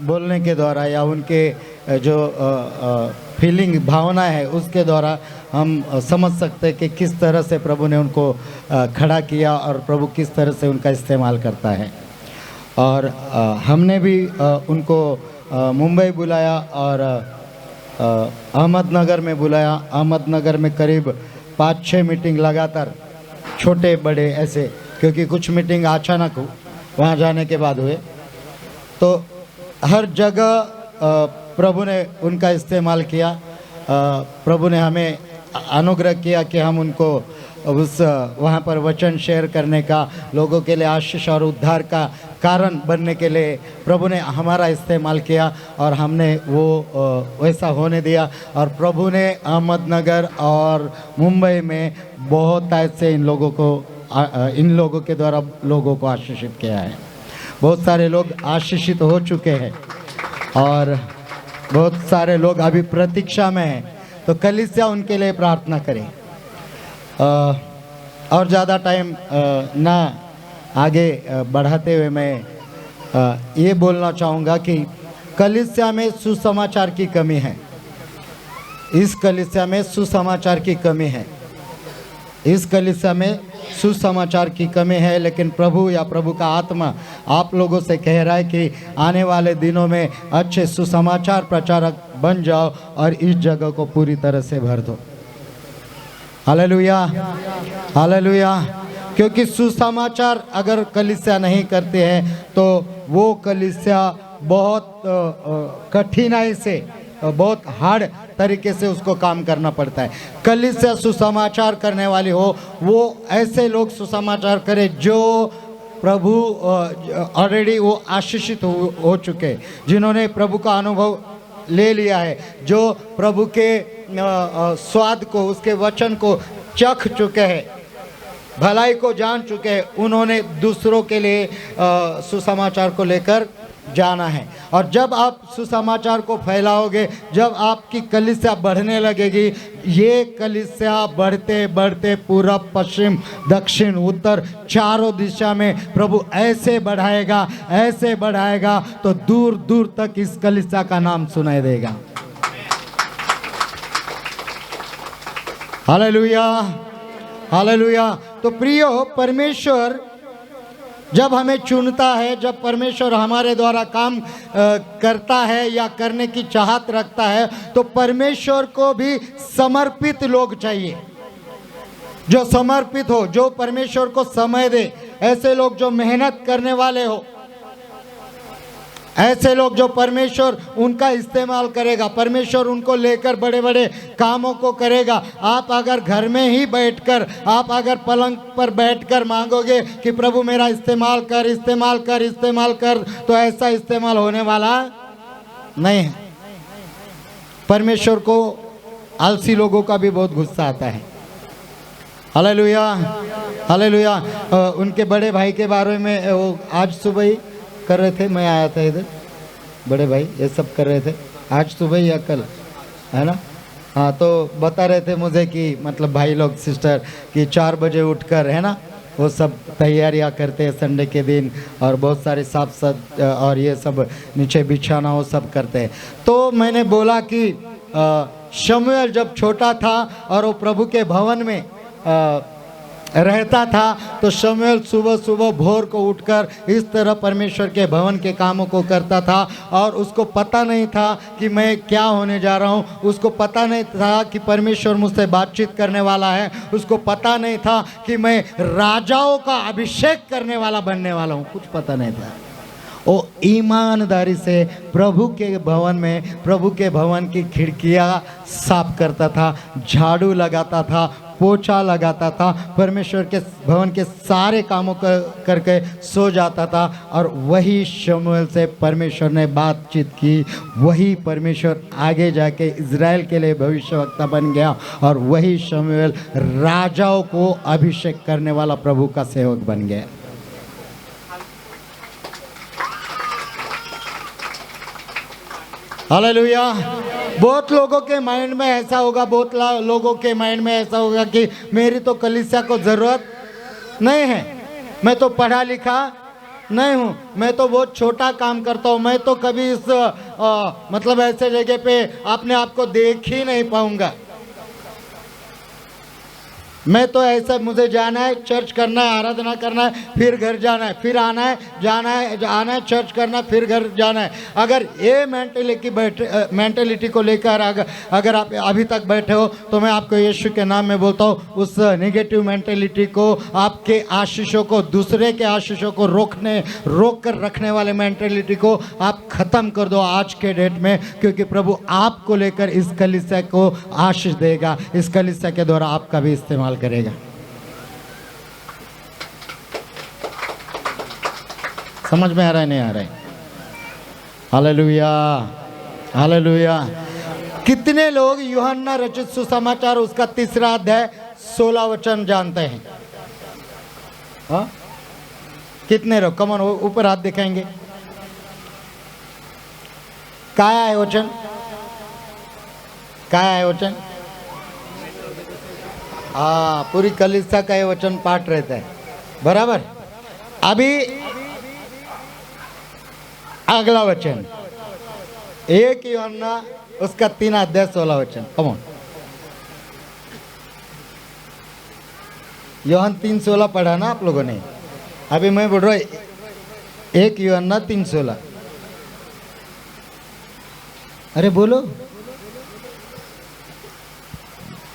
बोलने के द्वारा या उनके जो फीलिंग भावना है उसके द्वारा हम समझ सकते हैं कि किस तरह से प्रभु ने उनको खड़ा किया और प्रभु किस तरह से उनका इस्तेमाल करता है। और हमने भी उनको मुंबई बुलाया और अहमदनगर में बुलाया। अहमदनगर में करीब 5-6 मीटिंग लगातार, छोटे बड़े ऐसे, क्योंकि कुछ मीटिंग अचानक वहाँ जाने के बाद हुए। तो हर जगह प्रभु ने उनका इस्तेमाल किया। प्रभु ने हमें अनुग्रह किया कि हम उनको उस वहाँ पर वचन शेयर करने का, लोगों के लिए आशीष और उद्धार का कारण बनने के लिए प्रभु ने हमारा इस्तेमाल किया और हमने वो वैसा होने दिया। और प्रभु ने अहमदनगर और मुंबई में बहुत ऐसे इन लोगों के द्वारा लोगों को आशीषित किया है। बहुत सारे लोग आशीषित हो चुके हैं और बहुत सारे लोग अभी प्रतीक्षा में हैं। तो कलीसिया उनके लिए प्रार्थना करें। और ज़्यादा टाइम ना आगे बढ़ाते हुए मैं ये बोलना चाहूँगा कि कलीसिया में सुसमाचार की कमी है। इस कलीसिया में सुसमाचार की कमी है। इस कलीसिया में सुसमाचार की कमी है। लेकिन प्रभु या प्रभु का आत्मा आप लोगों से कह रहा है कि आने वाले दिनों में अच्छे सुसमाचार प्रचारक बन जाओ और इस जगह को पूरी तरह से भर दो। Hallelujah, hallelujah. क्योंकि सुसमाचार अगर कलीसिया नहीं करते हैं तो वो कलीसिया बहुत कठिनाई से, बहुत हार्ड तरीके से उसको काम करना पड़ता है। कलीसिया सुसमाचार करने वाली हो, वो ऐसे लोग सुसमाचार करे जो प्रभु ऑलरेडी वो आशीषित हो चुके, जिन्होंने प्रभु का अनुभव ले लिया है, जो प्रभु के स्वाद को, उसके वचन को चख चुके हैं, भलाई को जान चुके हैं। उन्होंने दूसरों के लिए सुसमाचार को लेकर जाना है। और जब आप सुसमाचार को फैलाओगे, जब आपकी कलीसिया बढ़ने लगेगी, ये कलीसिया बढ़ते बढ़ते पूरब, पश्चिम, दक्षिण, उत्तर, चारों दिशा में प्रभु ऐसे बढ़ाएगा, ऐसे बढ़ाएगा तो दूर दूर तक इस कलीसिया का नाम सुनाई देगा। Hallelujah, hallelujah. तो प्रियो, परमेश्वर जब हमें चुनता है, जब परमेश्वर हमारे द्वारा काम करता है या करने की चाहत रखता है, तो परमेश्वर को भी समर्पित लोग चाहिए, जो समर्पित हो, जो परमेश्वर को समय दे। ऐसे लोग जो मेहनत करने वाले हो, ऐसे लोग जो परमेश्वर उनका इस्तेमाल करेगा, परमेश्वर उनको लेकर बड़े बड़े कामों को करेगा। आप अगर घर में ही बैठकर, आप अगर पलंग पर बैठकर मांगोगे कि प्रभु मेरा इस्तेमाल कर, इस्तेमाल कर, इस्तेमाल कर, तो ऐसा इस्तेमाल होने वाला नहीं है। परमेश्वर को आलसी लोगों का भी बहुत गुस्सा आता है। Hallelujah, hallelujah. उनके बड़े भाई के बारे में वो आज सुबह ही कर रहे थे, मैं आया था इधर, बड़े भाई ये सब कर रहे थे आज सुबह या कल, है ना। हाँ, तो बता रहे थे मुझे कि मतलब भाई लोग, सिस्टर, कि 4 बजे उठकर, है ना, वो सब तैयारियां करते हैं संडे के दिन, और बहुत सारे साफ और ये सब नीचे बिछाना वो सब करते हैं। तो मैंने बोला कि शमूएल जब छोटा था और वो प्रभु के भवन में रहता था, तो शमूएल सुबह सुबह भोर को उठकर इस तरह परमेश्वर के भवन के कामों को करता था। और उसको पता नहीं था कि मैं क्या होने जा रहा हूँ, उसको पता नहीं था कि परमेश्वर मुझसे बातचीत करने वाला है, उसको पता नहीं था कि मैं राजाओं का अभिषेक करने वाला बनने वाला हूँ, कुछ पता नहीं था। वो ईमानदारी से प्रभु के भवन में, प्रभु के भवन की खिड़कियाँ साफ करता था, झाड़ू लगाता था, पोछा लगाता था, परमेश्वर के भवन के सारे कामों करके सो जाता था। और वही शमूएल से परमेश्वर ने बातचीत की, वही परमेश्वर आगे जाके इज़राइल के लिए भविष्यवक्ता बन गया, और वही शमूएल राजाओं को अभिषेक करने वाला प्रभु का सेवक बन गया। हालेलुया। बहुत लोगों के माइंड में ऐसा होगा, बहुत लोगों के माइंड में ऐसा होगा कि मेरी तो कलीसिया को ज़रूरत नहीं है, मैं तो पढ़ा लिखा नहीं हूँ, मैं तो बहुत छोटा काम करता हूँ, मैं तो कभी इस मतलब ऐसे जगह पे अपने आप को देख ही नहीं पाऊंगा। मैं तो ऐसा, मुझे जाना है, चर्च करना है, आराधना करना है, फिर घर जाना है, फिर आना है, जाना है, आना है, चर्च करना है, फिर घर जाना है। अगर ये मेंटेलिटी को लेकर अगर आप अभी तक बैठे हो तो मैं आपको यीशु के नाम में बोलता हूँ, उस नेगेटिव मेंटेलिटी को, आपके आशीषों को, दूसरे के आशीषों को रोक कर रखने वाले मेंटेलिटी को आप ख़त्म कर दो आज के डेट में, क्योंकि प्रभु आपको लेकर इस कलीसिया को आशीष देगा, इस कलीसिया के द्वारा आपका भी इस्तेमाल करेगा। समझ में आ रहा है, नहीं आ रहा है? Hallelujah, hallelujah. कितने लोग यूहन्ना रचित सुसमाचार उसका 3 अध्याय 16 वचन जानते हैं? हाँ, कितने लोग? कमन ऊपर हाथ दिखाएंगे। क्या है वचन? क्या है वचन? हाँ, पूरी कलीसिया का ये वचन पाठ रहता है, बराबर। अभी अगला वचन 1 यूहन्ना उसका 3 अध्याय 16 वचन। कमॉन, यूहन्ना 3:16 पढ़ा ना आप लोगों ने? अभी मैं बोल रहा हूँ 1 यूहन्ना 3:16। अरे बोलो,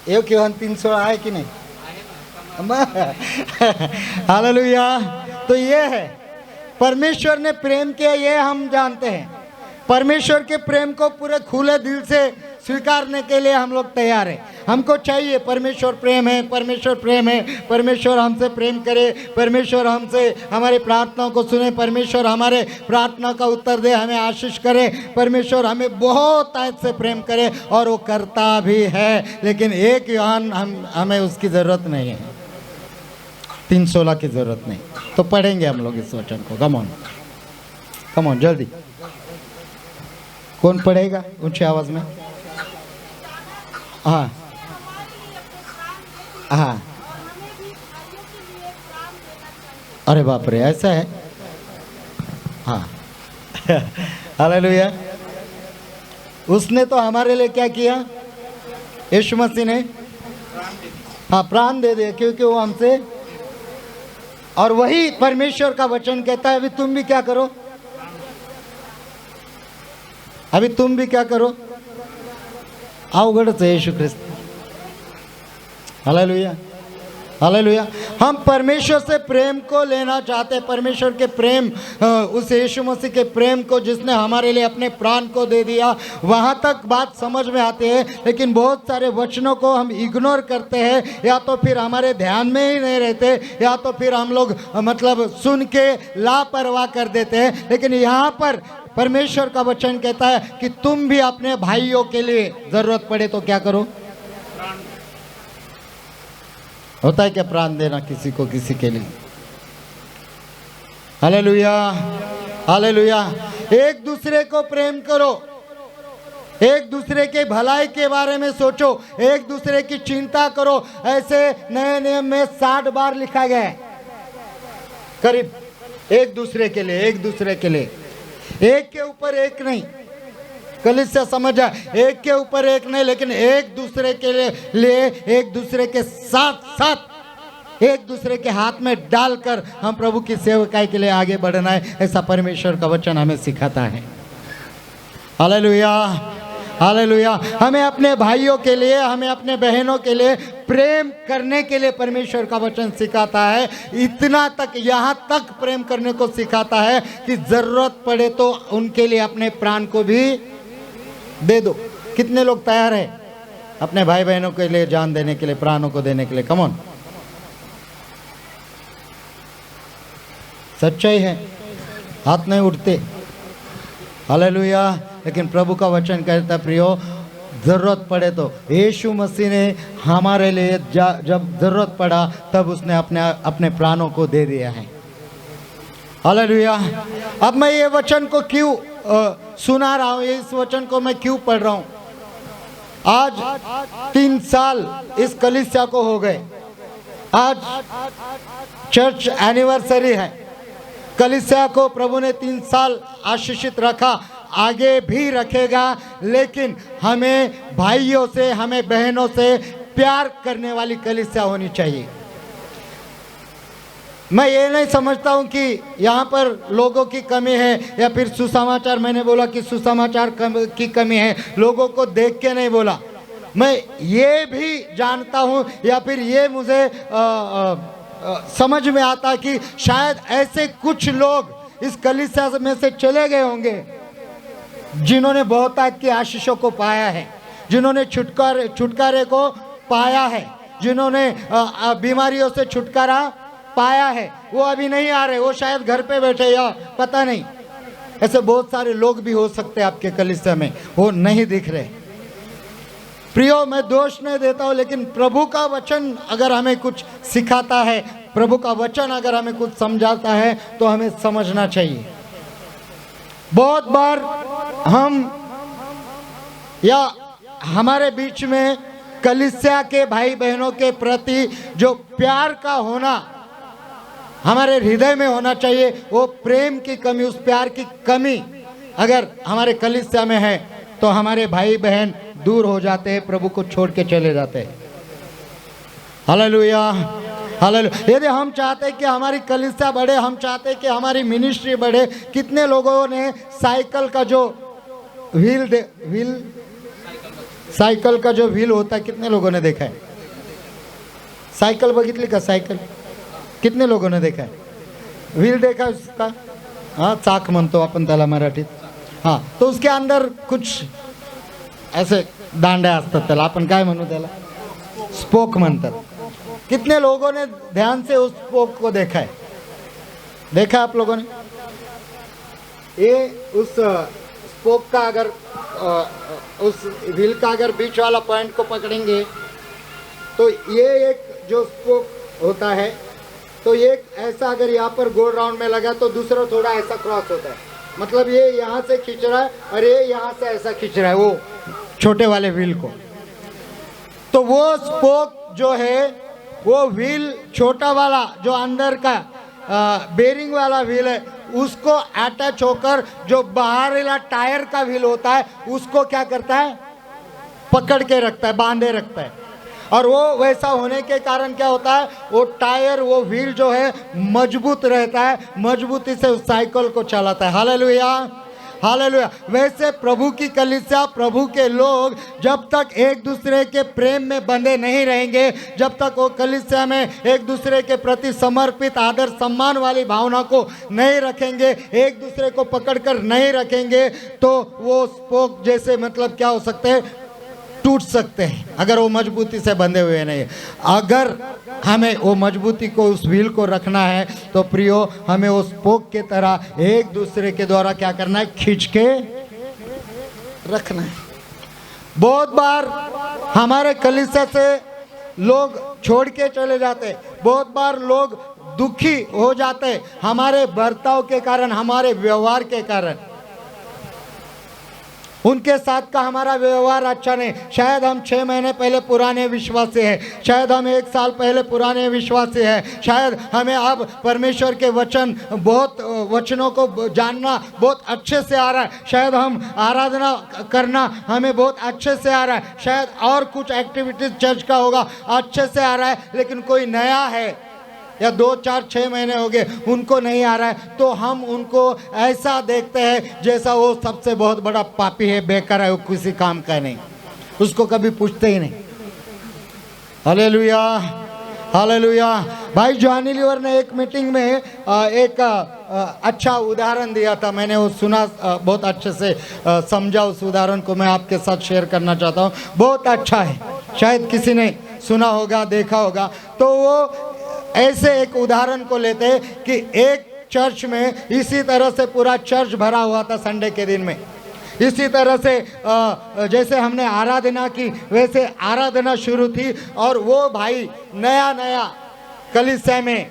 1 यूहन्ना 3:16 है कि नहीं? हालेलुया। तो ये है, परमेश्वर ने प्रेम किया, ये हम जानते हैं। परमेश्वर के प्रेम को पूरे खुले दिल से स्वीकारने के लिए हम लोग तैयार हैं। हमको चाहिए, परमेश्वर प्रेम है, परमेश्वर प्रेम है, परमेश्वर हमसे प्रेम करे, परमेश्वर हमसे हमारी प्रार्थनाओं को सुने, परमेश्वर हमारे प्रार्थना का उत्तर दे, हमें आशीष करे, परमेश्वर हमें बहुत आज से प्रेम करे, और वो करता भी है। लेकिन 1 यूहन्ना हमें उसकी ज़रूरत नहीं है, 3:16 की ज़रूरत नहीं। तो पढ़ेंगे हम लोग इस वचन को। कमॉन, कमॉन, जल्दी। कौन पढ़ेगा ऊंची आवाज़ में? हाँ, हाँ। अरे बाप रे, ऐसा है? हाँ। हालेलुया। उसने तो हमारे लिए क्या किया? यीशु मसीह ने, हाँ, प्राण दे दिया, क्योंकि वो हमसे। और वही परमेश्वर का वचन कहता है, अभी तुम भी क्या करो? अभी तुम भी क्या करो? अवघड से यीशु ख्रिस्त। Hallelujah, hallelujah. हम परमेश्वर से प्रेम को लेना चाहते हैं, परमेश्वर के प्रेम, उस यीशु मसीह के प्रेम को जिसने हमारे लिए अपने प्राण को दे दिया, वहाँ तक बात समझ में आती है। लेकिन बहुत सारे वचनों को हम इग्नोर करते हैं, या तो फिर हमारे ध्यान में ही नहीं रहते, या तो फिर हम लोग मतलब सुन के लापरवाह कर देते हैं। लेकिन यहाँ पर परमेश्वर का वचन कहता है कि तुम भी अपने भाइयों के लिए ज़रूरत पड़े तो क्या करो? होता है क्या प्राण देना किसी को, किसी के लिए? Hallelujah, hallelujah. एक दूसरे को प्रेम करो, एक दूसरे के भलाई के बारे में सोचो, एक दूसरे की चिंता करो। ऐसे नए नियम में 60 बार लिखा गया है करीब, एक दूसरे के लिए, एक दूसरे के लिए, एक के ऊपर एक नहीं। कलीसिया समझ जाए, एक के ऊपर एक नहीं, लेकिन एक दूसरे के लिए, एक दूसरे के साथ साथ, एक दूसरे के हाथ में डालकर हम प्रभु की सेवकाई के लिए आगे बढ़ना है। ऐसा परमेश्वर का वचन हमें सिखाता है। Hallelujah, hallelujah. हमें अपने भाइयों के लिए, हमें अपने बहनों के लिए प्रेम करने के लिए परमेश्वर का वचन सिखाता है। इतना तक, यहाँ तक प्रेम करने को सिखाता है कि ज़रूरत पड़े तो उनके लिए अपने प्राण को भी दे दो। कितने लोग तैयार हैं अपने भाई बहनों के लिए जान देने के लिए, प्राणों को देने के लिए? कम ऑन, सच्चाई है, हाथ नहीं उठते। हालेलुया। लेकिन प्रभु का वचन कहता, प्रियो, ज़रूरत पड़े तो, यीशु मसीह ने हमारे लिए जब ज़रूरत पड़ा तब उसने अपने प्राणों को दे दिया है। हालेलुया। अब मैं ये वचन को क्यों सुना रहा हूँ, इस वचन को मैं क्यों पढ़ रहा हूँ? आज 3 साल इस कलीसिया को हो गए। आज चर्च एनिवर्सरी है। कलीसिया को प्रभु ने 3 साल आशीषित रखा, आगे भी रखेगा, लेकिन हमें भाइयों से, हमें बहनों से प्यार करने वाली कलीसिया होनी चाहिए। मैं ये नहीं समझता हूँ कि यहाँ पर लोगों की कमी है या फिर सुसमाचार, मैंने बोला कि सुसमाचार की कमी है, लोगों को देख के नहीं बोला। मैं ये भी जानता हूँ या फिर ये मुझे समझ में आता कि शायद ऐसे कुछ लोग इस कलीसिया में से चले गए होंगे जिन्होंने बहुतायत की आशीषों को पाया है, जिन्होंने छुटकारे को पाया है, जिन्होंने बीमारियों से छुटकारा पाया है। वो अभी नहीं आ रहे, वो शायद घर पे बैठे या पता नहीं। ऐसे बहुत सारे लोग भी हो सकते हैं आपके कलीसिया में, वो नहीं दिख रहे। प्रियो, मैं दोष नहीं देता हूँ, लेकिन प्रभु का वचन अगर हमें कुछ सिखाता है, प्रभु का वचन अगर हमें कुछ समझाता है, तो हमें समझना चाहिए। बहुत बार हम या हमारे बीच में कलीसिया के भाई बहनों के प्रति जो प्यार का होना हमारे हृदय में होना चाहिए, वो प्रेम की कमी, उस प्यार की कमी अगर हमारे कलीसिया में है, तो हमारे भाई बहन दूर हो जाते हैं, प्रभु को छोड़ के चले जाते हैं। Hallelujah, hallelujah. यदि हम चाहते हैं कि हमारी कलीसिया बढ़े, हम चाहते हैं कि हमारी मिनिस्ट्री बढ़े, कितने लोगों ने साइकिल का जो साइकिल का जो व्हील होता है, कितने लोगों ने देखा है? साइकिल बघितली का? साइकिल कितने लोगों ने देखा है? व्हील देखा उसका? हाँ, चाक म्हणतो आपण त्याला मराठीत। हाँ, तो उसके अंदर कुछ ऐसे दांड्या असतात, त्याला आपण काय म्हणू, त्याला स्पोक म्हणतात। कितने लोगों ने ध्यान से उस स्पोक को देखा है? देखा आप लोगों ने? ये उस स्पोक का अगर उस व्हील का अगर बीच वाला पॉइंट को पकड़ेंगे तो ये एक जो स्पोक होता है, तो ये ऐसा अगर यहाँ पर गोल राउंड में लगा तो दूसरा थोड़ा ऐसा क्रॉस होता है, मतलब ये यहाँ से खींच रहा है और ये यहाँ से ऐसा खींच रहा है वो छोटे वाले व्हील को। तो वो स्पोक जो है, वो व्हील छोटा वाला जो अंदर का बेरिंग वाला व्हील है, उसको अटैच होकर जो बाहर वाला टायर का व्हील होता है उसको क्या करता है? पकड़ के रखता है, बांधे रखता है। और वो वैसा होने के कारण क्या होता है, वो टायर, वो व्हील जो है मजबूत रहता है, मजबूती से उस साइकिल को चलाता है। Hallelujah, hallelujah. वैसे प्रभु की कलीसिया, प्रभु के लोग जब तक एक दूसरे के प्रेम में बंधे नहीं रहेंगे, जब तक वो कलीसिया में एक दूसरे के प्रति समर्पित आदर सम्मान वाली भावना को नहीं रखेंगे, एक दूसरे को पकड़कर नहीं रखेंगे, तो वो स्पोक जैसे मतलब क्या हो सकते हैं? टूट सकते हैं, अगर वो मजबूती से बंधे हुए नहीं। अगर हमें वो मजबूती को, उस व्हील को रखना है, तो प्रियो हमें उस स्पोक के तरह एक दूसरे के द्वारा क्या करना है? खींच के रखना है। बहुत बार हमारे कलीसिया से लोग छोड़ के चले जाते, बहुत बार लोग दुखी हो जाते हमारे बर्ताव के कारण, हमारे व्यवहार के कारण। उनके साथ का हमारा व्यवहार अच्छा नहीं। शायद हम 6 महीने पहले पुराने विश्वासी हैं, शायद हम 1 साल पहले पुराने विश्वासी हैं, शायद हमें अब परमेश्वर के वचनों को जानना बहुत अच्छे से आ रहा है, शायद हम आराधना करना हमें बहुत अच्छे से आ रहा है, शायद और कुछ एक्टिविटीज चर्च का होगा अच्छे से आ रहा है, लेकिन कोई नया है या 2, 4, 6 महीने हो गए उनको नहीं आ रहा है, तो हम उनको ऐसा देखते हैं जैसा वो सबसे बहुत बड़ा पापी है, बेकार है, वो किसी काम का नहीं, उसको कभी पूछते ही नहीं। Hallelujah, hallelujah. भाई जॉनी लीवर ने एक मीटिंग में एक अच्छा उदाहरण दिया था, मैंने वो सुना, बहुत अच्छे से समझा उस उदाहरण को, मैं आपके साथ शेयर करना चाहता हूँ। बहुत अच्छा है, शायद किसी ने सुना होगा, देखा होगा। तो वो ऐसे एक उदाहरण को लेते हैं कि एक चर्च में इसी तरह से पूरा चर्च भरा हुआ था संडे के दिन में, इसी तरह से जैसे हमने आराधना की वैसे आराधना शुरू थी, और वो भाई नया नया कलीसिया में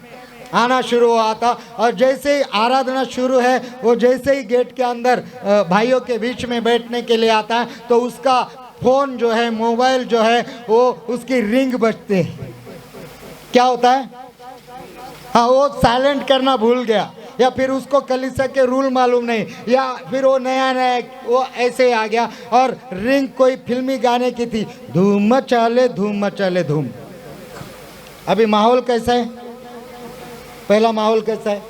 आना शुरू हुआ था, और जैसे ही आराधना शुरू है, वो जैसे ही गेट के अंदर भाइयों के बीच में बैठने के लिए आता है, तो उसका फ़ोन जो है, मोबाइल जो है, वो उसकी रिंग बजती है। क्या होता है? हाँ, वो साइलेंट करना भूल गया, या फिर उसको कलीसिया के रूल मालूम नहीं, या फिर वो नया नया वो ऐसे आ गया और रिंग कोई फिल्मी गाने की थी, धूम मचाले धूम मचाले धूम। अभी माहौल कैसा है? पहला माहौल कैसा है?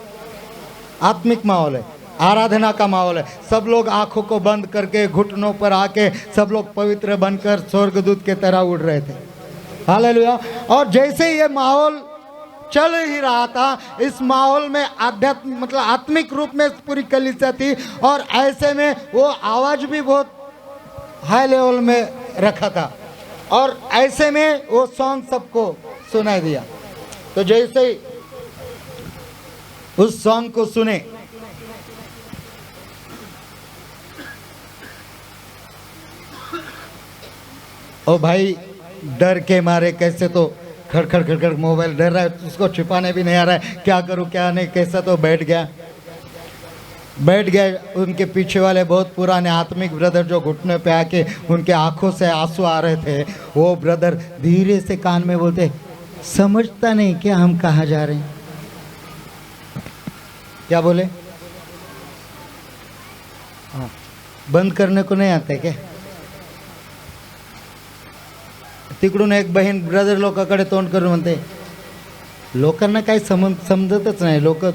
आत्मिक माहौल है, आराधना का माहौल है। सब लोग आंखों को बंद करके घुटनों पर आके सब लोग पवित्र बनकर स्वर्गदूत के तरह उड़ रहे थे। हालेलुया। और जैसे ये माहौल चल ही रहा था, इस माहौल में आध्यात्मिक मतलब आत्मिक रूप में पूरी कलीसिया थी, और ऐसे में वो आवाज भी बहुत हाई लेवल में रखा था, और ऐसे में वो सॉन्ग सबको सुनाई दिया। तो जैसे ही उस सॉन्ग को सुने, ओ भाई डर के मारे कैसे तो खड़खड़ खड़खड़ मोबाइल डर रहा है, उसको छिपाने भी नहीं आ रहा है, क्या करूं क्या नहीं, कैसा तो बैठ गया। उनके पीछे वाले बहुत पुराने आत्मिक ब्रदर जो घुटने पे आके उनके आंखों से आंसू आ रहे थे, वो ब्रदर धीरे से कान में बोलते, समझता नहीं क्या हम कहाँ जा रहे हैं? क्या बोले? हाँ, बंद करने को नहीं आते क्या? तिकडून एक बहीण ब्रदर लोकांकडे तोंड करून म्हणते, लोकांना काही समजतच नाही, लोक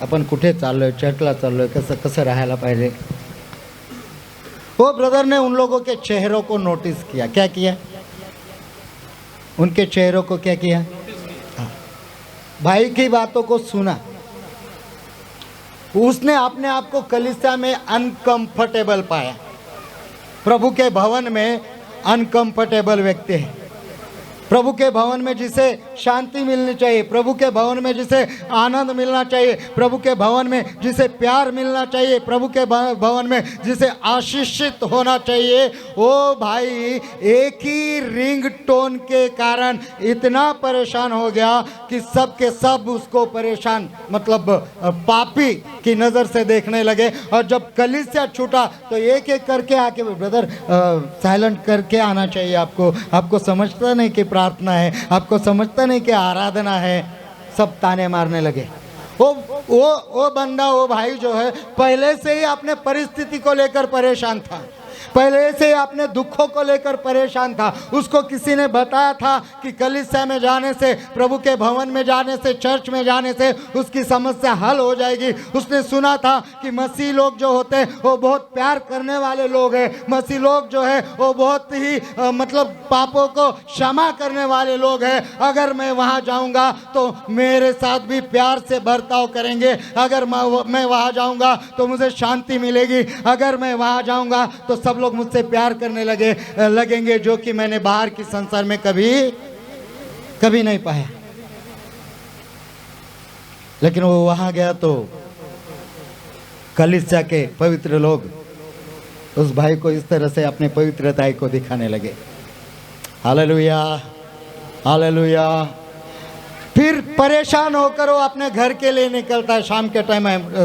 आपण कुठे चाललोय, चर्चला चाललोय, कसं कसं राहायला पाहिजे। वो ब्रदर ने उन लोगों के चेहरों को नोटिस किया। क्या किया? उनके चेहरों को क्या किया? भाई की बातों को सुना। उसने अपने आप को कलीसिया में अनकंफर्टेबल पाया। प्रभु के भवन में अनकंफर्टेबल व्यक्ति है। प्रभु के भवन में जिसे शांति मिलनी चाहिए, प्रभु के भवन में जिसे आनंद मिलना चाहिए, प्रभु के भवन में जिसे प्यार मिलना चाहिए, प्रभु के भवन में जिसे आशीषित होना चाहिए, वो भाई एक ही रिंग टोन के कारण इतना परेशान हो गया कि सब के सब उसको परेशान मतलब पापी की नज़र से देखने लगे। और जब कलीसिया छूटा तो एक एक करके आके, ब्रदर साइलेंट करके आना चाहिए, आपको समझता नहीं कि प्रार्थना है, आपको समझता नहीं कि आराधना है। सब ताने मारने लगे। वो बंदा, वो भाई जो है पहले से ही अपने परिस्थिति को लेकर परेशान था, पहले से ही अपने दुखों को लेकर परेशान था। उसको किसी ने बताया था कि कलीसिया में जाने से, प्रभु के भवन में जाने से, चर्च में जाने से उसकी समस्या हल हो जाएगी। उसने सुना था कि मसीह लोग जो होते हैं वो बहुत प्यार करने वाले लोग हैं, मसीह लोग जो है वो बहुत ही मतलब पापों को क्षमा करने वाले लोग हैं। अगर मैं वहाँ जाऊँगा तो मेरे साथ भी प्यार से बर्ताव करेंगे, अगर मैं वहाँ जाऊँगा तो मुझे शांति मिलेगी, अगर मैं वहाँ जाऊँगा तो सब लोग मुझसे प्यार करने लगेंगे, जो कि मैंने बाहर की संसार में कभी नहीं पाया। लेकिन वो वहां गया तो कलीसिया के पवित्र लोग उस भाई को इस तरह से अपने पवित्रता को दिखाने लगे। Hallelujah, hallelujah. फिर परेशान होकर वो अपने घर के लिए निकलता है। शाम के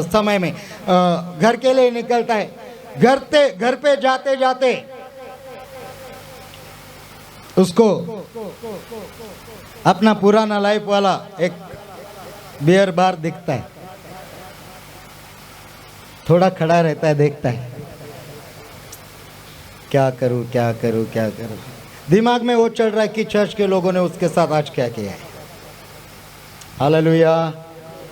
समय में घर के लिए निकलता है। घर पे जाते जाते उसको अपना पुराना लाइफ वाला एक बियर बार दिखता है। थोड़ा खड़ा रहता है, देखता है, क्या करूं क्या करूं क्या करूं। दिमाग में वो चल रहा है कि चर्च के लोगों ने उसके साथ आज क्या किया है। Hallelujah,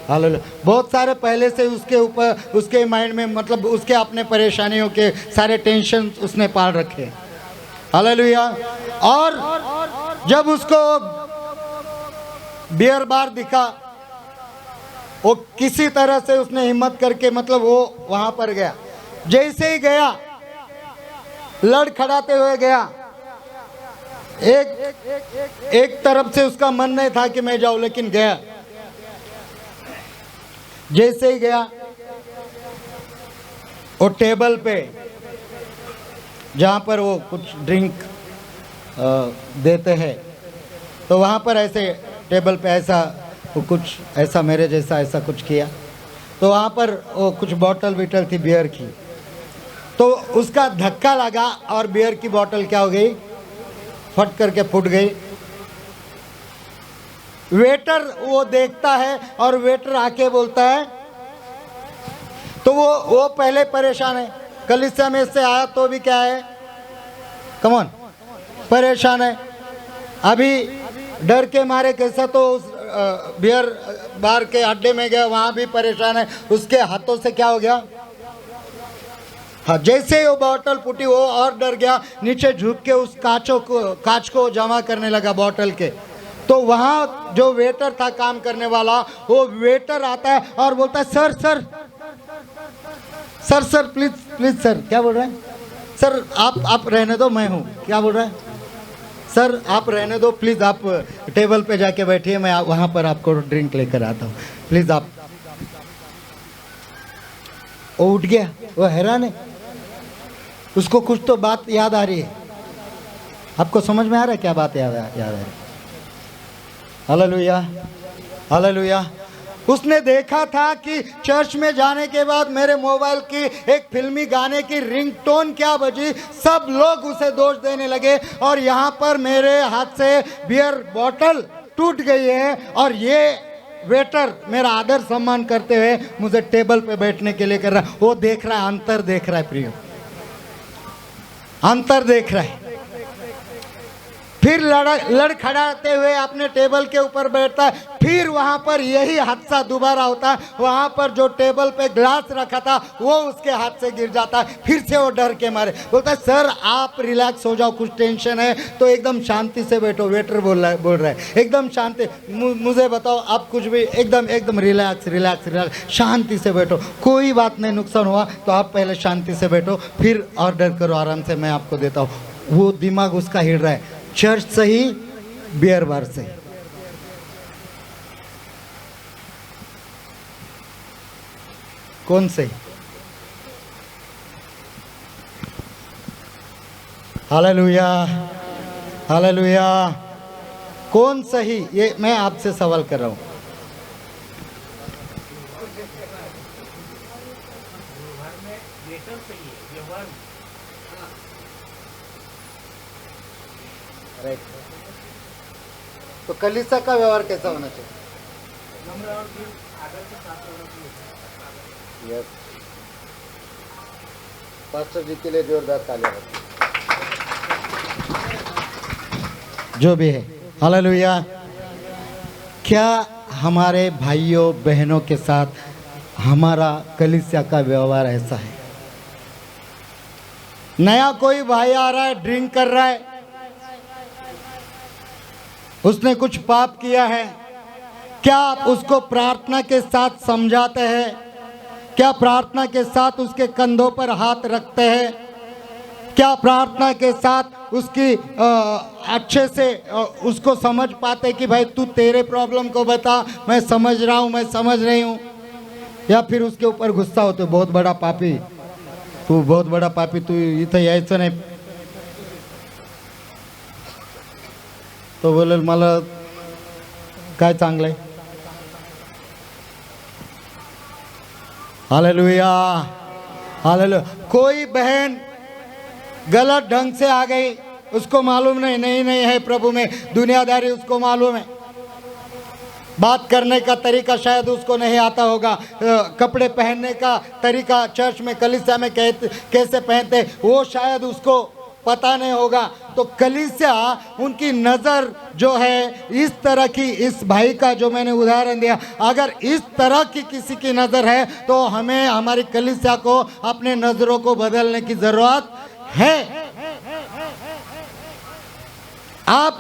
hallelujah. बहुत सारे पहले से उसके ऊपर, उसके माइंड में मतलब उसके अपने परेशानियों के सारे टेंशन उसने पाल रखे। हालेलुया। और जब उसको बियर बार दिखा, वो किसी तरह से उसने हिम्मत करके मतलब वो वहां पर गया। जैसे ही गया, लड़खड़ाते हुए गया। एक तरफ से उसका मन नहीं था कि मैं जाऊं, लेकिन गया। जैसे ही गया, वो टेबल पे जहाँ पर वो कुछ ड्रिंक देते हैं, तो वहाँ पर ऐसे टेबल पे ऐसा वो कुछ ऐसा मेरे जैसा ऐसा कुछ किया। तो वहाँ पर वो कुछ बॉटल विटल थी बियर की, तो उसका धक्का लगा और बियर की बॉटल क्या हो गई, फट करके फूट गई। वेटर वो देखता है और वेटर आके बोलता है तो वो पहले परेशान है, कलीसिया में से आया तो भी क्या है, कमॉन, परेशान है। अभी डर के मारे कैसा तो उस बियर बार के अड्डे में गया, वहां भी परेशान है, उसके हाथों से क्या हो गया, हाँ, जैसे वो बोतल फूटी वो और डर गया, नीचे झुक के उस कांच को जमा करने लगा बोतल के। तो वहाँ जो वेटर था काम करने वाला, वो वेटर आता है और बोलता है sir sir sir sir please please sir, क्या बोल रहे हैं सर, आप रहने दो, मैं हूँ, क्या बोल रहे हैं सर, आप रहने दो प्लीज़, आप टेबल पे जाके बैठिए, मैं वहाँ पर आपको ड्रिंक लेकर आता हूँ, प्लीज़ आप। वो उठ गया, वो हैरान है, उसको कुछ तो बात याद आ रही है। आपको समझ में आ रहा है क्या बात याद आ रही है? Hallelujah, hallelujah. उसने देखा था कि चर्च में जाने के बाद मेरे मोबाइल की एक फिल्मी गाने की रिंगटोन क्या बजी, सब लोग उसे दोष देने लगे, और यहाँ पर मेरे हाथ से बियर बॉटल टूट गई है, और ये वेटर मेरा आदर सम्मान करते हुए मुझे टेबल पे बैठने के लिए कर रहा है। वो देख रहा है, अंतर देख रहा है प्रियो, अंतर देख रहा है। फिर लड़खड़ाते हुए अपने टेबल के ऊपर बैठता है, फिर वहां पर यही हादसा दोबारा होता है, वहां पर जो टेबल पे ग्लास रखा था वो उसके हाथ से गिर जाता है, फिर से वो डर के मारे बोलता है सर आप रिलैक्स हो जाओ, कुछ टेंशन है तो एकदम शांति से बैठो। वेटर बोल रहा है एकदम शांति, मुझे बताओ आप कुछ भी, एकदम रिलैक्स रिलैक्स रिलैक्स, शांति से बैठो, कोई बात नहीं, नुकसान हुआ तो आप पहले शांति से बैठो, फिर ऑर्डर करो आराम से, मैं आपको देता हूँ। वो दिमाग उसका हिल रहा है, चर्च सही बियर बार से। कौन सही? Hallelujah, hallelujah. कौन सही, ये मैं आपसे सवाल कर रहा हूं। तो कलीसिया का व्यवहार कैसा होना चाहिए? यस, पास्टर जी के लिए जोरदार तालियां। जो भी है, हालेलुया। क्या हमारे भाइयों बहनों के साथ हमारा कलीसिया का व्यवहार ऐसा है? नया कोई भाई आ रहा है, ड्रिंक कर रहा है, उसने कुछ पाप किया है, क्या आप उसको प्रार्थना के साथ समझाते हैं? क्या प्रार्थना के साथ उसके कंधों पर हाथ रखते हैं? क्या प्रार्थना के साथ उसकी अच्छे से उसको समझ पाते कि भाई तू तेरे प्रॉब्लम को बता, मैं समझ रहा हूँ, मैं समझ रही हूँ? या फिर उसके ऊपर गुस्सा होते, बहुत बड़ा पापी तू, बहुत बड़ा पापी तू, इथं यायचं नाही, तो बोलेल मला काय चांगलंय। Hallelujah, hallelujah. कोई बहन गलत ढंग से आ गई, उसको मालूम नहीं है प्रभु में, दुनियादारी उसको मालूम है, बात करने का तरीका शायद उसको नहीं आता होगा, कपड़े पहनने का तरीका चर्च में कलीसिया में कैसे पहनते वो शायद उसको पता नहीं होगा। तो कलीसिया उनकी नज़र जो है इस तरह की, इस भाई का जो मैंने उदाहरण दिया, अगर इस तरह की किसी की नज़र है तो हमें हमारी कलीसिया को अपने नज़रों को बदलने की ज़रूरत है। आप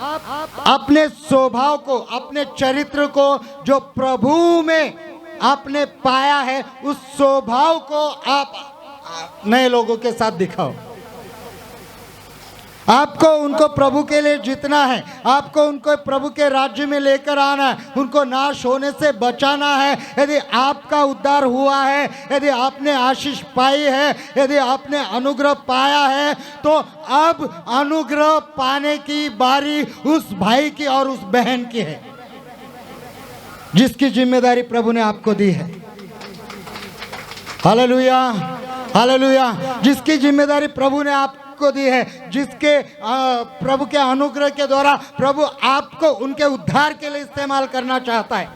अपने स्वभाव को, अपने चरित्र को जो प्रभु में आपने पाया है, उस स्वभाव को आप नए लोगों के साथ दिखाओ। आपको उनको प्रभु के लिए जीतना है, आपको उनको प्रभु के राज्य में लेकर आना है, उनको नाश होने से बचाना है। यदि आपका उद्धार हुआ है, यदि आपने आशीष पाई है, यदि आपने अनुग्रह पाया है, तो अब अनुग्रह पाने की बारी उस भाई की और उस बहन की है जिसकी जिम्मेदारी प्रभु ने आपको दी है। Hallelujah, hallelujah. जिसकी जिम्मेदारी प्रभु ने आप को दी है, जिसके प्रभु के अनुग्रह के द्वारा प्रभु आपको उनके उद्धार के लिए इस्तेमाल करना चाहता है।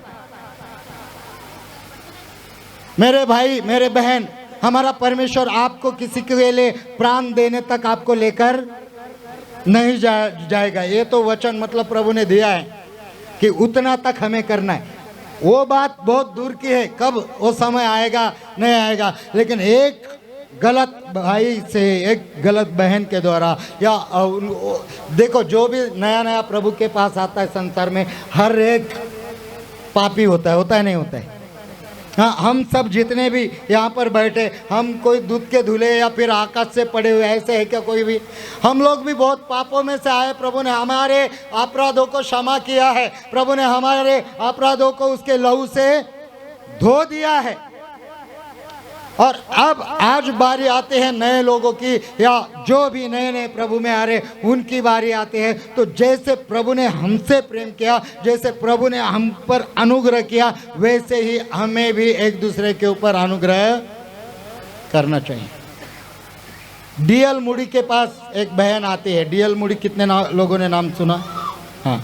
मेरे भाई, मेरे बहन, हमारा परमेश्वर आपको किसी के लिए प्राण देने तक आपको लेकर नहीं जाएगा। ये तो वचन मतलब प्रभु ने दिया है कि उतना तक हमें करना है। वो बात बहुत दूर की है, कब वो समय आएगा नहीं आएगा, लेकिन एक गलत भाई से, एक गलत बहन के द्वारा, या देखो जो भी नया नया प्रभु के पास आता है संसार में, हर एक पापी होता है नहीं होता है। हाँ, हम सब जितने भी यहाँ पर बैठे, हम कोई दूध के धुले या फिर आकाश से पड़े हुए ऐसे है क्या कोई भी? हम लोग भी बहुत पापों में से आए। प्रभु ने हमारे अपराधों को क्षमा किया है, प्रभु ने हमारे अपराधों को उसके लहू से धो दिया है। और अब आज बारी आते हैं नए लोगों की, या जो भी नए नए प्रभु में आ रहे उनकी बारी आती है। तो जैसे प्रभु ने हमसे प्रेम किया, जैसे प्रभु ने हम पर अनुग्रह किया, वैसे ही हमें भी एक दूसरे के ऊपर अनुग्रह करना चाहिए। डीएल मूडी के पास एक बहन आती है। डीएल मूडी, कितने लोगों ने नाम सुना? हाँ,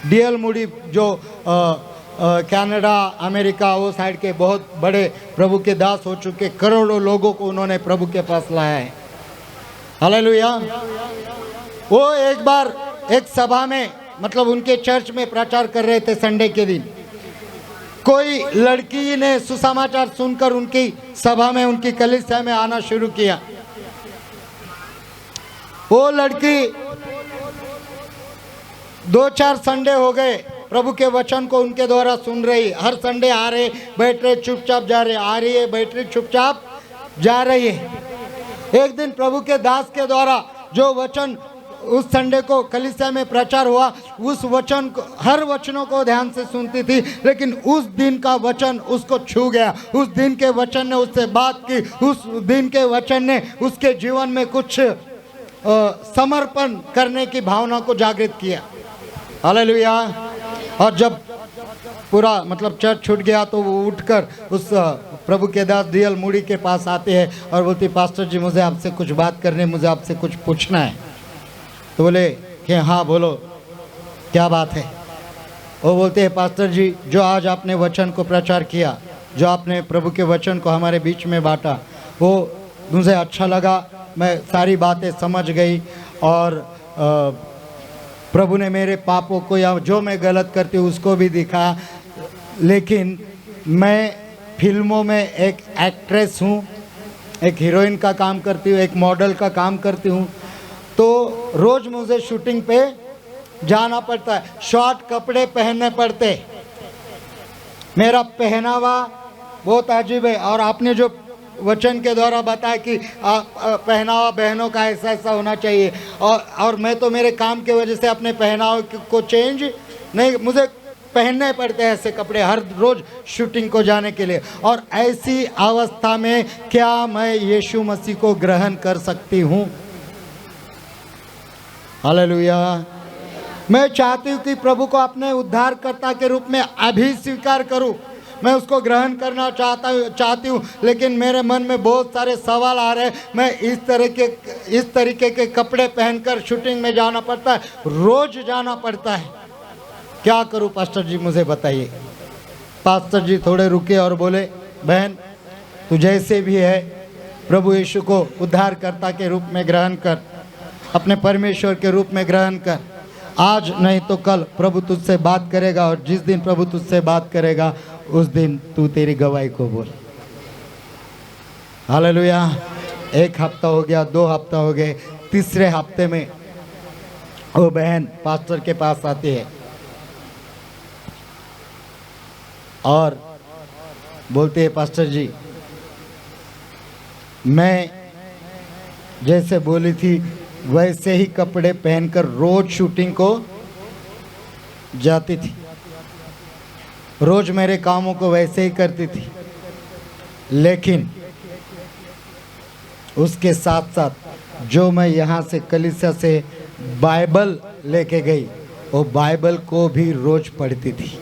डीएल मूडी जो कनाडा, अमेरिका, वो साइड के बहुत बड़े प्रभु के दास हो चुके, करोड़ों लोगों को उन्होंने प्रभु के पास लाया है। हालेलुया। वो एक बार एक सभा में, मतलब उनके चर्च में प्रचार कर रहे थे संडे के दिन। कोई लड़की ने सुसमाचार सुनकर उनकी सभा में, उनकी कलीसिया में आना शुरू किया। वो लड़की 2-4 संडे हो गए प्रभु के वचन को उनके द्वारा सुन रही। हर संडे आ रहे, बैठ रहे, चुपचाप जा रहे, आ रही है, बैठ रही, चुपचाप जा रही है। एक दिन प्रभु के दास के द्वारा जो वचन उस संडे को कलीसिया में प्रचार हुआ, उस वचन को, हर वचनों को ध्यान से सुनती थी, लेकिन उस दिन का वचन उसको छू गया। उस दिन के वचन ने उससे बात की, उस दिन के वचन ने उसके जीवन में कुछ समर्पण करने की भावना को जागृत किया। हालेलुया। और जब पूरा मतलब चर्च छूट गया तो वो उठकर उस प्रभु के दास डीएल मूडी के पास आते हैं और बोलती, पास्टर जी मुझे आपसे कुछ बात करनी है, मुझे आपसे कुछ पूछना है। तो बोले कि हाँ बोलो, क्या बात है? वो बोलते हैं, पास्टर जी जो आज आपने वचन को प्रचार किया, जो आपने प्रभु के वचन को हमारे बीच में बांटा, वो मुझे अच्छा लगा, मैं सारी बातें समझ गई और प्रभु ने मेरे पापों को या जो मैं गलत करती हूँ उसको भी दिखाया। लेकिन मैं फिल्मों में एक एक्ट्रेस हूँ, एक हीरोइन का काम करती हूँ, एक मॉडल का काम करती हूँ, तो रोज़ मुझे शूटिंग पे जाना पड़ता है, शॉर्ट कपड़े पहनने पड़ते, मेरा पहनावा बहुत अजीब है। और आपने जो वचन के द्वारा बताया कि पहनावा बहनों का ऐसा ऐसा होना चाहिए, और मैं तो मेरे काम के वजह से अपने पहनावे को चेंज नहीं, मुझे पहनने पड़ते हैं ऐसे कपड़े हर रोज़ शूटिंग को जाने के लिए। और ऐसी अवस्था में क्या मैं यीशु मसीह को ग्रहण कर सकती हूँ? हालेलुया। मैं चाहती हूँ कि प्रभु को अपने उद्धारकर्ता के रूप में अभी स्वीकार करूँ, मैं उसको ग्रहण करना चाहती हूँ, लेकिन मेरे मन में बहुत सारे सवाल आ रहे हैं। मैं इस तरीके के कपड़े पहनकर शूटिंग में जाना पड़ता है, रोज जाना पड़ता है, क्या करूँ पास्टर जी मुझे बताइए। पास्टर जी थोड़े रुके और बोले, बहन तू जैसे भी है प्रभु यीशु को उद्धारकर्ता के रूप में ग्रहण कर, अपने परमेश्वर के रूप में ग्रहण कर। आज नहीं तो कल प्रभु तुझसे बात करेगा, और जिस दिन प्रभु तुझसे बात करेगा उस दिन तू तेरी गवाही को बोल। हालेलुया। 1 हफ्ता हो गया, 2 हफ्ता हो गए, तीसरे हफ्ते में वो बहन पास्टर के पास आती है और बोलती है, पास्टर जी मैं जैसे बोली थी वैसे ही कपड़े पहनकर रोज शूटिंग को जाती थी, रोज मेरे कामों को वैसे ही करती थी, लेकिन उसके साथ साथ जो मैं यहाँ से कलीसिया से बाइबल लेके गई, वो बाइबल को भी रोज पढ़ती थी।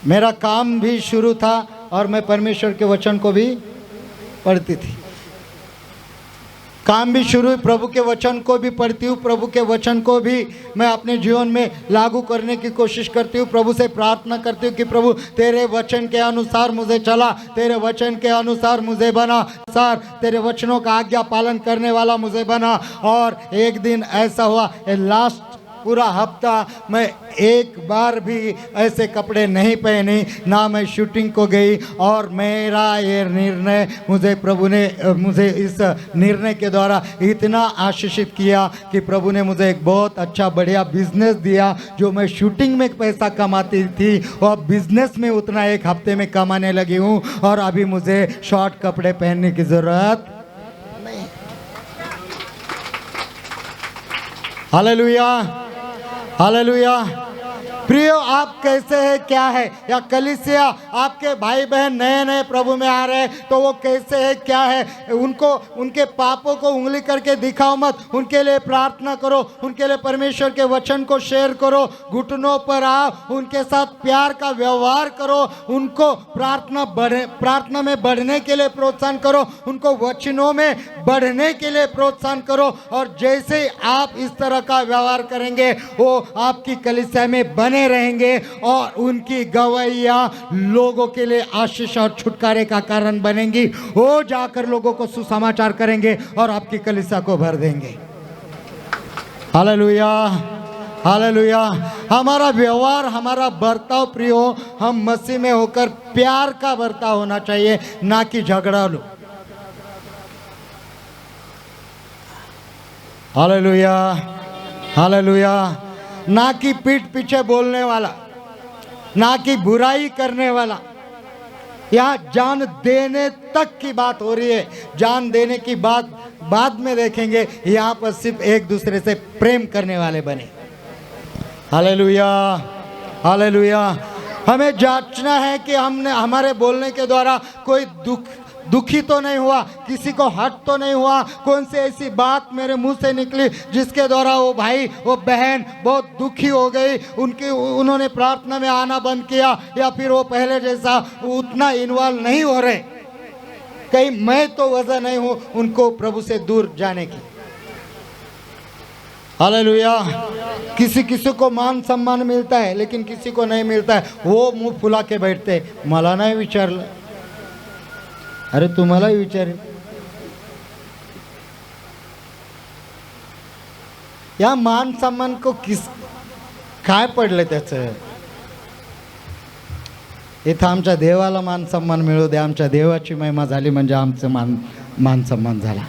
मेरा काम भी शुरू था और मैं परमेश्वर के वचन को भी पढ़ती थी। काम भी शुरू, प्रभु के वचन को भी पढ़ती हूँ, प्रभु के वचन को भी मैं अपने जीवन में लागू करने की कोशिश करती हूँ। प्रभु से प्रार्थना करती हूँ कि प्रभु तेरे वचन के अनुसार मुझे चला, तेरे वचन के अनुसार मुझे बना, सर तेरे वचनों का आज्ञा पालन करने वाला मुझे बना। और एक दिन ऐसा हुआ, लास्ट पूरा हफ्ता मैं एक बार भी ऐसे कपड़े नहीं पहनी, ना मैं शूटिंग को गई। और मेरा ये निर्णय, मुझे प्रभु ने मुझे इस निर्णय के द्वारा इतना आशीषित किया कि प्रभु ने मुझे एक बहुत अच्छा बढ़िया बिजनेस दिया। जो मैं शूटिंग में पैसा कमाती थी और बिजनेस में उतना एक हफ्ते में कमाने लगी हूँ। और अभी मुझे शॉर्ट कपड़े पहनने की ज़रूरत नहीं। Hallelujah, hallelujah. प्रियो, आप कैसे हैं, क्या है, या कलीसिया आपके भाई बहन नए नए प्रभु में आ रहे हैं तो वो कैसे है, क्या है, उनको उनके पापों को उंगली करके दिखाओ मत, उनके लिए प्रार्थना करो, उनके लिए परमेश्वर के वचन को शेयर करो, घुटनों पर आओ, उनके साथ प्यार का व्यवहार करो, उनको प्रार्थना में बढ़ने के लिए प्रोत्साहन करो, उनको वचनों में बढ़ने के लिए प्रोत्साहन करो। और जैसे आप इस तरह का व्यवहार करेंगे वो आपकी कलीसिया में बने रहेंगे और उनकी गवाहियां लोगों के लिए आशीष और छुटकारे का कारण बनेंगी। वो जाकर लोगों को सुसमाचार करेंगे और आपकी कलीसिया को भर देंगे। Hallelujah, hallelujah. हमारा व्यवहार, हमारा बर्ताव प्रियो, हम मसीह में होकर प्यार का बर्ताव होना चाहिए, ना कि झगड़ालू। Hallelujah, hallelujah. ना कि पीठ पीछे बोलने वाला, ना कि बुराई करने वाला। यहाँ जान देने तक की बात हो रही है, जान देने की बात बाद में देखेंगे। यहाँ पर सिर्फ एक दूसरे से प्रेम करने वाले बने। Hallelujah, hallelujah. हमें जांचना है कि हमने हमारे बोलने के द्वारा कोई दुखी तो नहीं हुआ, किसी को हर्ट तो नहीं हुआ, कौन सी ऐसी बात मेरे मुंह से निकली जिसके द्वारा वो भाई वो बहन बहुत दुखी हो गई, उन्होंने प्रार्थना में आना बंद किया, या फिर वो पहले जैसा उतना इन्वॉल्व नहीं हो रहे। कहीं मैं तो वजह नहीं हूँ उनको प्रभु से दूर जाने की। हालेलुया। किसी किसी को मान सम्मान मिलता है लेकिन किसी को नहीं मिलता है, वो मुंह फुला के बैठते, मला नाही विचारलं। अरे तुम्हाला विचार, या मान सम्मान को काय पडले त्याचं? इथं आमच्या देवाला मान सम्मान मिळू दे, आमच्या देवाची महिमा झाली म्हणजे आमचं मान सम्मान झाला।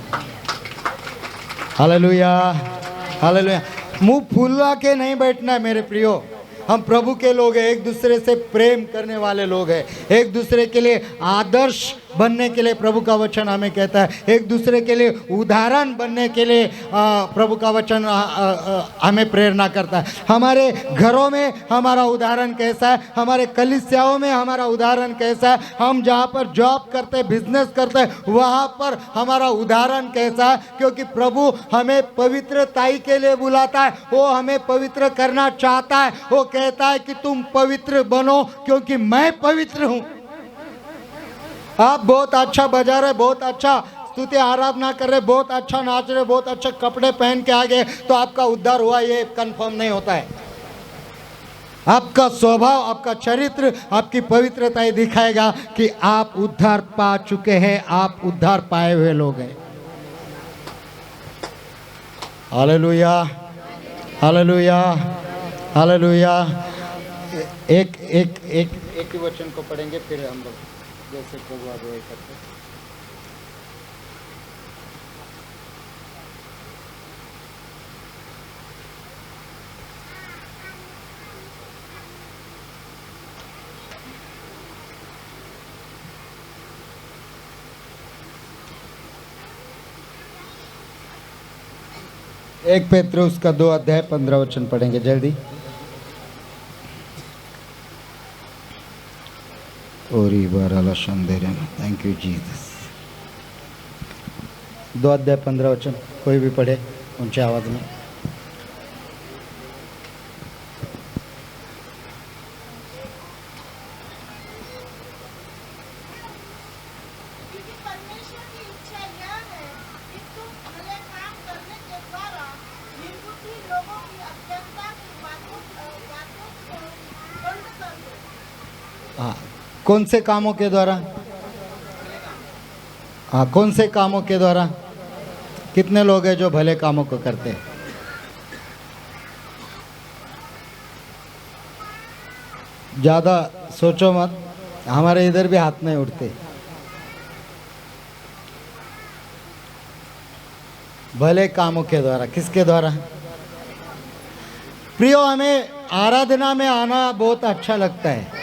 Hallelujah, hallelujah. मुंह फुला के नहीं बैठना है मेरे प्रियो। हम प्रभु के लोग हैं, एक दूसरे से प्रेम करने वाले लोग हैं, एक दूसरे के लिए आदर्श बनने के लिए प्रभु का वचन हमें कहता है, एक दूसरे के लिए उदाहरण बनने के लिए प्रभु का वचन हमें प्रेरणा करता है। हमारे घरों में हमारा उदाहरण कैसा है, हमारे कलीसियाओं में हमारा उदाहरण कैसा है, हम जहाँ पर जॉब करते हैं, बिजनेस करते हैं, वहाँ पर हमारा उदाहरण कैसा है। क्योंकि प्रभु हमें पवित्रताई के लिए बुलाता है, वो हमें पवित्र करना चाहता है। वो कहता है कि तुम पवित्र बनो क्योंकि मैं पवित्र हूँ। आप बहुत अच्छा बजा रहे, बहुत अच्छा स्तुति आराधना कर रहे, बहुत अच्छा नाच रहे, बहुत अच्छे कपड़े पहन के आ गए तो आपका उद्धार हुआ, ये कंफर्म नहीं होता है। आपका स्वभाव, आपका चरित्र, आपकी पवित्रता ही दिखाएगा कि आप उद्धार पा चुके हैं, आप उद्धार पाए हुए लोग हैं। Hallelujah, hallelujah, hallelujah. एक ही वचन को पढ़ेंगे फिर हम लोग जैसे प्रभु आगे करते। एक पेत्रुस का 2 अध्याय 15 वचन पढ़ेंगे जल्दी। ओरी बाराला संदेरे, थैंक यू जीसस। 2 अध्याय 15 वचन कोई भी पढ़े ऊंची आवाज में। कौन से कामों के द्वारा? हाँ, कौन से कामों के द्वारा? कितने लोग हैं जो भले कामों को करते हैं? ज़्यादा सोचो मत, हमारे इधर भी हाथ नहीं उठते। भले कामों के द्वारा, किसके द्वारा? प्रियो, हमें आराधना में आना बहुत अच्छा लगता है,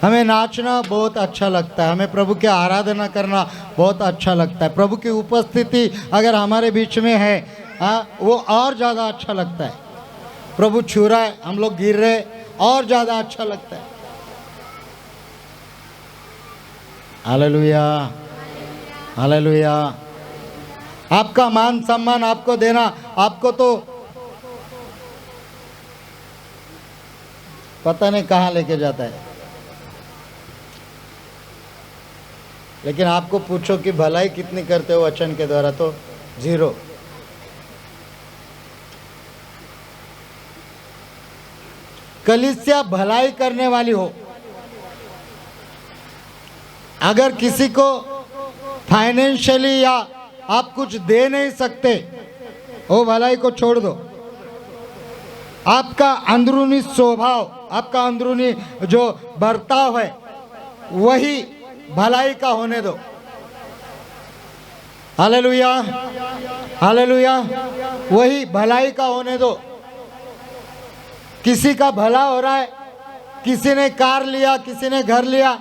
हमें नाचना बहुत अच्छा लगता है, हमें प्रभु की आराधना करना बहुत अच्छा लगता है। प्रभु की उपस्थिति अगर हमारे बीच में है, वो और ज़्यादा अच्छा लगता है। प्रभु छू रहा है, हम लोग गिर रहे, और ज़्यादा अच्छा लगता है। Hallelujah, hallelujah. आपका मान सम्मान आपको देना, आपको तो पता नहीं कहाँ लेके जाता है। लेकिन आपको पूछो कि भलाई कितनी करते हो वचन के द्वारा, तो 0। कलीसिया भलाई करने वाली हो, अगर किसी को फाइनेंशियली या आप कुछ दे नहीं सकते, वो भलाई को छोड़ दो। आपका अंदरूनी स्वभाव, आपका अंदरूनी जो बर्ताव है, वही भलाई का होने दो। Hallelujah, hallelujah. वही भलाई का होने दो। किसी का भला हो रहा है, किसी ने कार लिया, किसी ने घर लिया,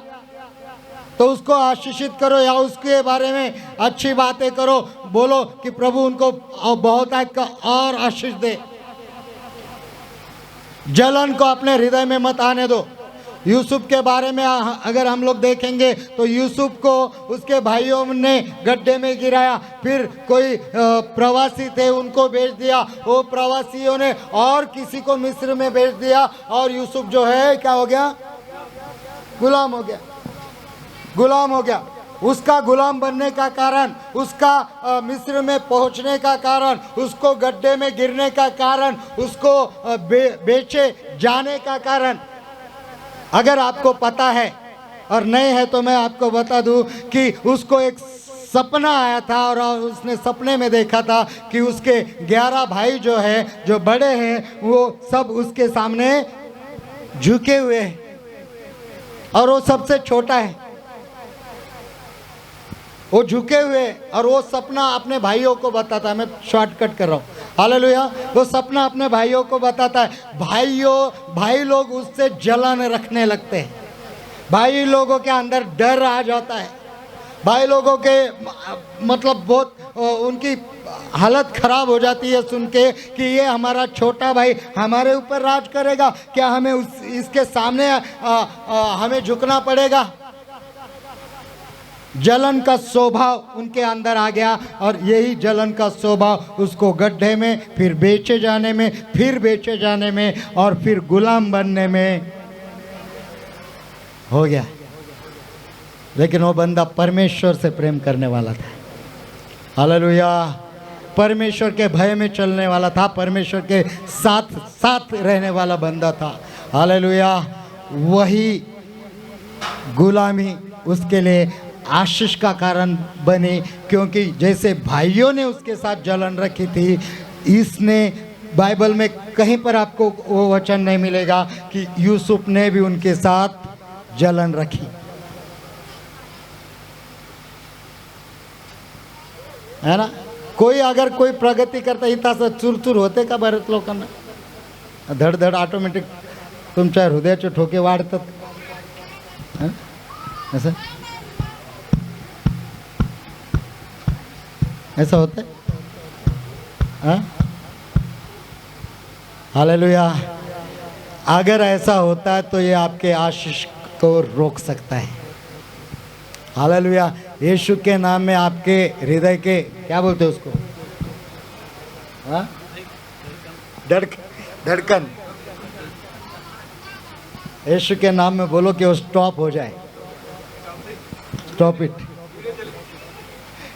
तो उसको आशीषित करो या उसके बारे में अच्छी बातें करो, बोलो कि प्रभु उनको बहुत और आशीष दे। जलन को अपने हृदय में मत आने दो। यूसुफ के बारे में अगर हम लोग देखेंगे तो यूसुफ को उसके भाइयों ने गड्ढे में गिराया, फिर कोई प्रवासी थे उनको भेज दिया, वो प्रवासियों ने और किसी को मिस्र में भेज दिया, और यूसुफ जो है क्या हो गया? गुलाम हो गया, गुलाम हो गया। उसका गुलाम बनने का कारण, उसका मिस्र में पहुंचने का कारण, उसको गड्ढे में गिरने का कारण, उसको बेचे जाने का कारण, अगर आपको पता है और नहीं है तो मैं आपको बता दूं कि उसको एक सपना आया था और उसने सपने में देखा था कि उसके 11 भाई जो है, जो बड़े हैं, वो सब उसके सामने झुके हुए हैं और वो सबसे छोटा है। वो झुके हुए और वो सपना अपने भाइयों को बताता है। मैं शॉर्टकट कर रहा हूँ, हालेलुया। वो सपना अपने भाइयों को बताता है। भाई लोग उससे जलन रखने लगते हैं। भाई लोगों के अंदर डर आ जाता है। भाई लोगों के मतलब बहुत उनकी हालत खराब हो जाती है सुन के कि ये हमारा छोटा भाई हमारे ऊपर राज करेगा क्या, हमें इसके सामने हमें झुकना पड़ेगा। जलन का स्वभाव उनके अंदर आ गया और यही जलन का स्वभाव उसको गड्ढे में, फिर बेचे जाने में, फिर बेचे जाने में और फिर गुलाम बनने में हो गया। लेकिन वो बंदा परमेश्वर से प्रेम करने वाला था, हालेलुया। परमेश्वर के भय में चलने वाला था, परमेश्वर के साथ साथ रहने वाला बंदा था, हालेलुया। वही गुलामी उसके लिए आशीष का कारण बने, क्योंकि जैसे भाइयों ने उसके साथ जलन रखी थी, इसने बाइबल में कहीं पर आपको वो वचन नहीं मिलेगा कि यूसुफ ने भी उनके साथ जलन रखी, है ना। कोई अगर कोई प्रगती करता इथं चुरचुर होते का बरेच लोकांना? धडधड ऑटोमॅटिक तुमच्या हृदयाचे ठोके वाढतात, असं ऐसा होता है, हाँ? हालेलुया। अगर ऐसा होता है तो ये आपके आशीष को रोक सकता है, हालेलुया। यीशु के नाम में आपके हृदय के क्या बोलते हैं उसको, हाँ? धड़कन। यीशु के नाम में बोलो कि वो स्टॉप हो जाए, स्टॉप इट।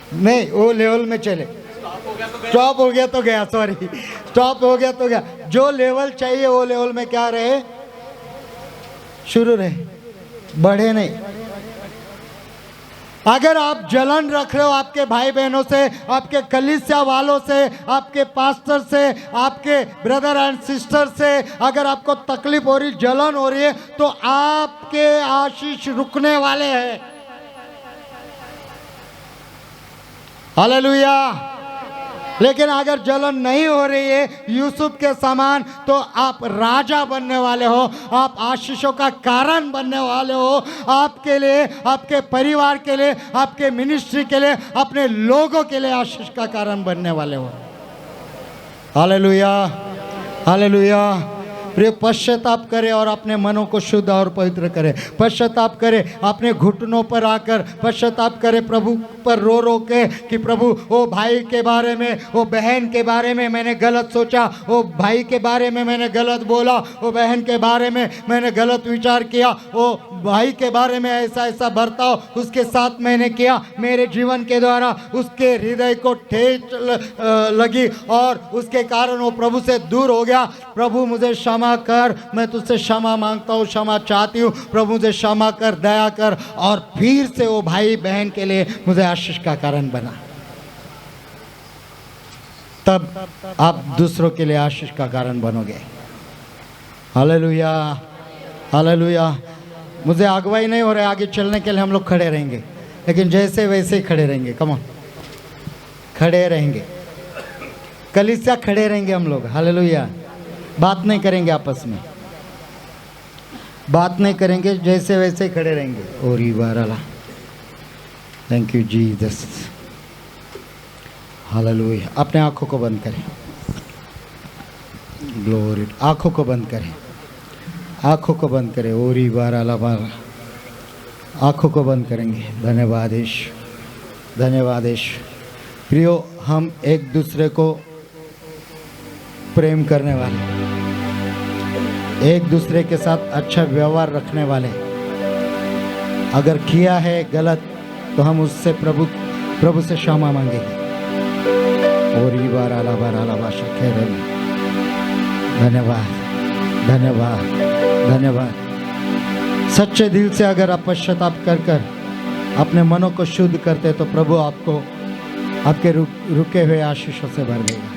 नहीं, वो लेवल में चले। स्टॉप हो गया तो गया, सॉरी, स्टॉप हो गया तो गया। जो लेवल चाहिए वो लेवल में क्या रहे, शुरू रहे। बढ़े नहीं। अगर आप जलन रख रहे हो आपके भाई बहनों से, आपके कलीसिया वालों से, आपके पास्टर से, आपके ब्रदर एंड सिस्टर से, अगर आपको तकलीफ हो रही, जलन हो रही है, तो आपके आशीष रुकने वाले हैं। हालेलुया। लेकिन अगर जलन नहीं हो रही है यूसुफ के समान, तो आप राजा बनने वाले हो, आप आशीषों का कारण बनने वाले हो। आपके लिए, आपके परिवार के लिए, आपके मिनिस्ट्री के लिए, अपने लोगों के लिए आशीष का कारण बनने वाले हो। Hallelujah, hallelujah. प्रिय, पश्चाताप करें और अपने मनों को शुद्ध और पवित्र करें। पश्चाताप करें, अपने घुटनों पर आकर पश्चाताप करें प्रभु पर रो रो के कि प्रभु, वो भाई के बारे में, वो बहन के बारे में मैंने गलत सोचा, वो भाई के बारे में मैंने गलत बोला, वो बहन के बारे में मैंने गलत विचार किया, वो भाई के बारे में ऐसा ऐसा बर्ताव उसके साथ मैंने किया, मेरे जीवन के द्वारा उसके हृदय को ठेस लगी और उसके कारण वो प्रभु से दूर हो गया। प्रभु मुझे क्षमा कर, मैं तुझसे क्षमा मांगता हूँ, क्षमा चाहती हूँ। प्रभु मुझे क्षमा कर, दया कर, और फिर से वो भाई बहन के लिए मुझे आशीष का कारण बना। तब आप दूसरों के लिए आशीष का कारण बनोगे। Hallelujah, hallelujah. मुझे अगुवाई नहीं हो रहा है, आगे चलने के लिए हम लोग खड़े रहेंगे, लेकिन जैसे वैसे ही खड़े रहेंगे। कम ऑन, खड़े रहेंगे, कलीसिया खड़े रहेंगे हम लोग। हालेलुया। बात नहीं करेंगे, आपस में बात नहीं करेंगे, जैसे वैसे ही खड़े रहेंगे। और ये Barla, thank you Jesus. Hallelujah. अपने आंखों को बंद करें। ग्लोरी। आंखों को बंद करें, आंखों को बंद करें। और ये बारला बारला, आंखों को बंद करेंगे। धन्यवाद ईश, धन्यवाद ईश। प्रियो, हम एक दूसरे को प्रेम करने वाले, एक दूसरे के साथ अच्छा व्यवहार रखने वाले। अगर किया है गलत तो हम उससे प्रभु से क्षमा मांगेंगे। और ये बार आला भाषा कह रहे हैं। धन्यवाद, धन्यवाद, धन्यवाद। सच्चे दिल से अगर आप पश्चाताप कर अपने मनों को शुद्ध करते तो प्रभु आपको आपके रुके हुए आशीषों से भर देगा।